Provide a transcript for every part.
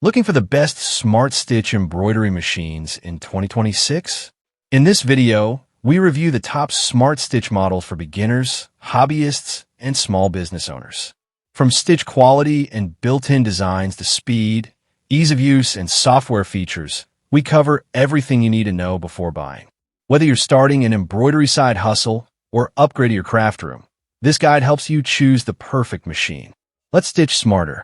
Looking for the best SmartStitch embroidery machines in 2026? In this video, we review the top SmartStitch models for beginners, hobbyists, and small business owners. From stitch quality and built-in designs to speed, ease of use, and software features, we cover everything you need to know before buying. Whether you're starting an embroidery side hustle or upgrading your craft room, this guide helps you choose the perfect machine. Let's stitch smarter.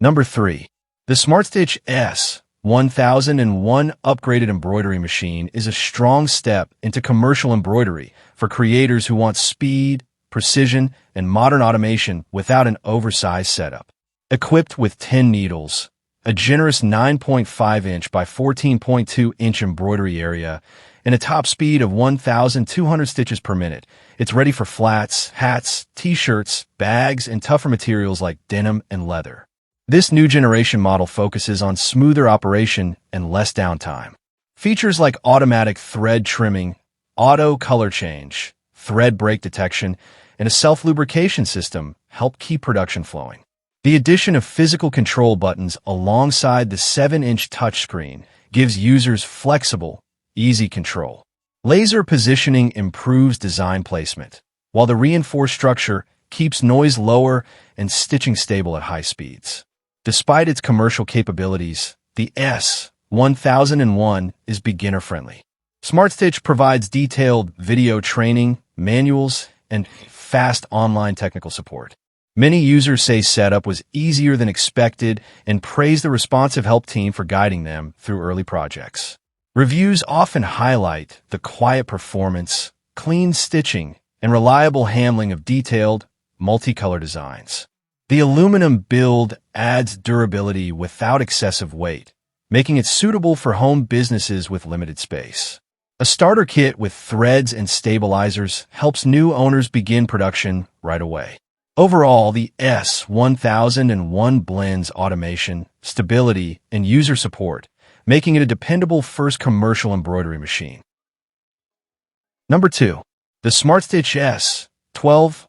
Number 3. The SmartStitch S1001 upgraded embroidery machine is a strong step into commercial embroidery for creators who want speed, precision, and modern automation without an oversized setup. Equipped with 10 needles, a generous 9.5-inch by 14.2-inch embroidery area, and a top speed of 1,200 stitches per minute, it's ready for flats, hats, t-shirts, bags, and tougher materials like denim and leather. This new generation model focuses on smoother operation and less downtime. Features like automatic thread trimming, auto color change, thread break detection, and a self-lubrication system help keep production flowing. The addition of physical control buttons alongside the 7-inch touchscreen gives users flexible, easy control. Laser positioning improves design placement, while the reinforced structure keeps noise lower and stitching stable at high speeds. Despite its commercial capabilities, the S1001 is beginner-friendly. SmartStitch provides detailed video training, manuals, and fast online technical support. Many users say setup was easier than expected and praise the responsive help team for guiding them through early projects. Reviews often highlight the quiet performance, clean stitching, and reliable handling of detailed, multicolor designs. The aluminum build adds durability without excessive weight, making it suitable for home businesses with limited space. A starter kit with threads and stabilizers helps new owners begin production right away. Overall, the S1001 blends automation, stability, and user support, making it a dependable first commercial embroidery machine. Number 2. The SmartStitch S1201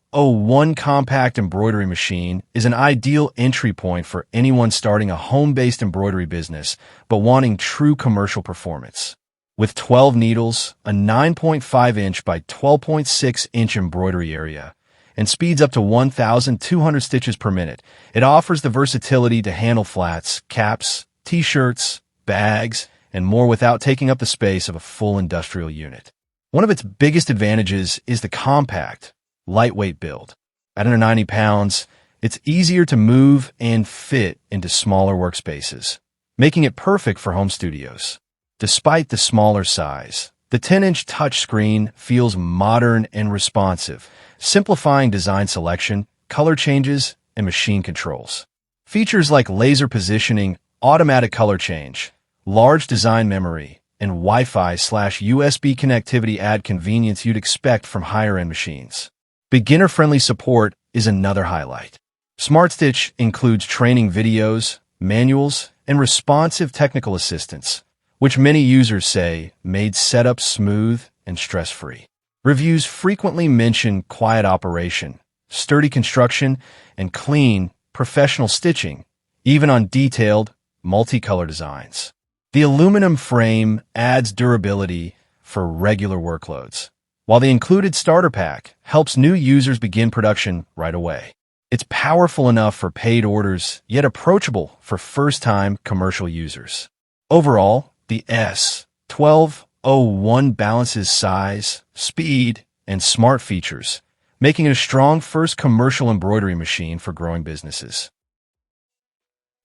compact embroidery machine is an ideal entry point for anyone starting a home-based embroidery business but wanting true commercial performance. With 12 needles, a 9.5-inch by 12.6-inch embroidery area, and speeds up to 1,200 stitches per minute, it offers the versatility to handle flats, caps, t-shirts, bags, and more without taking up the space of a full industrial unit. One of its biggest advantages is the compact, lightweight build. At under 90 pounds, it's easier to move and fit into smaller workspaces, making it perfect for home studios. Despite the smaller size, the 10-inch touchscreen feels modern and responsive, simplifying design selection, color changes, and machine controls. Features like laser positioning, automatic color change, large design memory, and Wi-Fi/USB connectivity add convenience you'd expect from higher-end machines. Beginner-friendly support is another highlight. SmartStitch includes training videos, manuals, and responsive technical assistance, which many users say made setup smooth and stress-free. Reviews frequently mention quiet operation, sturdy construction, and clean, professional stitching, even on detailed, multicolor designs. The aluminum frame adds durability for regular workloads, while the included starter pack helps new users begin production right away. It's powerful enough for paid orders, yet approachable for first-time commercial users. Overall, the S1201 balances size, speed, and smart features, making it a strong first commercial embroidery machine for growing businesses.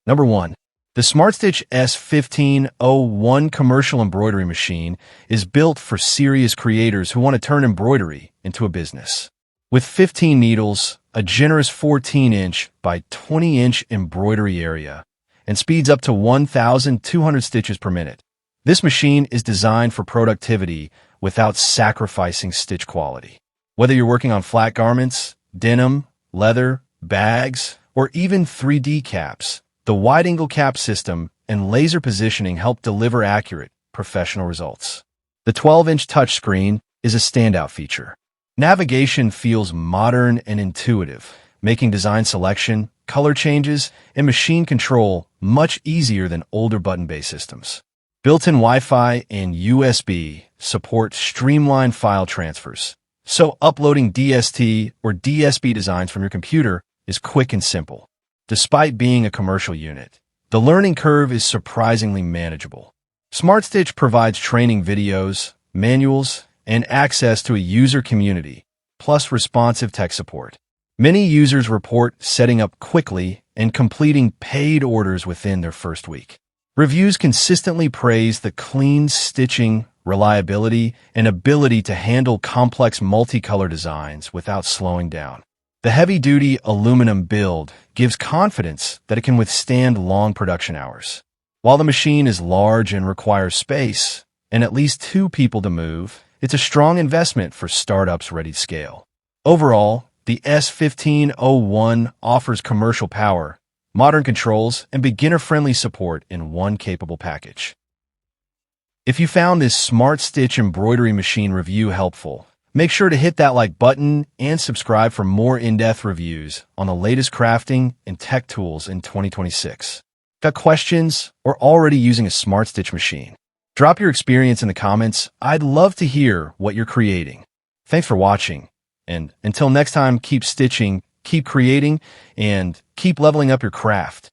Number 1. The SmartStitch S1501 commercial embroidery machine is built for serious creators who want to turn embroidery into a business. With 15 needles, a generous 14-inch by 20-inch embroidery area, and speeds up to 1,200 stitches per minute, this machine is designed for productivity without sacrificing stitch quality. Whether you're working on flat garments, denim, leather, bags, or even 3D caps, the wide-angle cap system and laser positioning help deliver accurate, professional results. The 12-inch touchscreen is a standout feature. Navigation feels modern and intuitive, making design selection, color changes, and machine control much easier than older button-based systems. Built-in Wi-Fi and USB support streamlined file transfers, so uploading DST or DSP designs from your computer is quick and simple. Despite being a commercial unit, the learning curve is surprisingly manageable. SmartStitch provides training videos, manuals, and access to a user community, plus responsive tech support. Many users report setting up quickly and completing paid orders within their first week. Reviews consistently praise the clean stitching, reliability, and ability to handle complex multicolor designs without slowing down. The heavy-duty aluminum build gives confidence that it can withstand long production hours. While the machine is large and requires space, and at least 2 people to move, it's a strong investment for startups ready to scale. Overall, the S1501 offers commercial power, modern controls, and beginner-friendly support in one capable package. If you found this SmartStitch embroidery machine review helpful, make sure to hit that like button and subscribe for more in-depth reviews on the latest crafting and tech tools in 2026. Got questions or already using a SmartStitch machine? Drop your experience in the comments. I'd love to hear what you're creating. Thanks for watching, and until next time, keep stitching, keep creating, and keep leveling up your craft.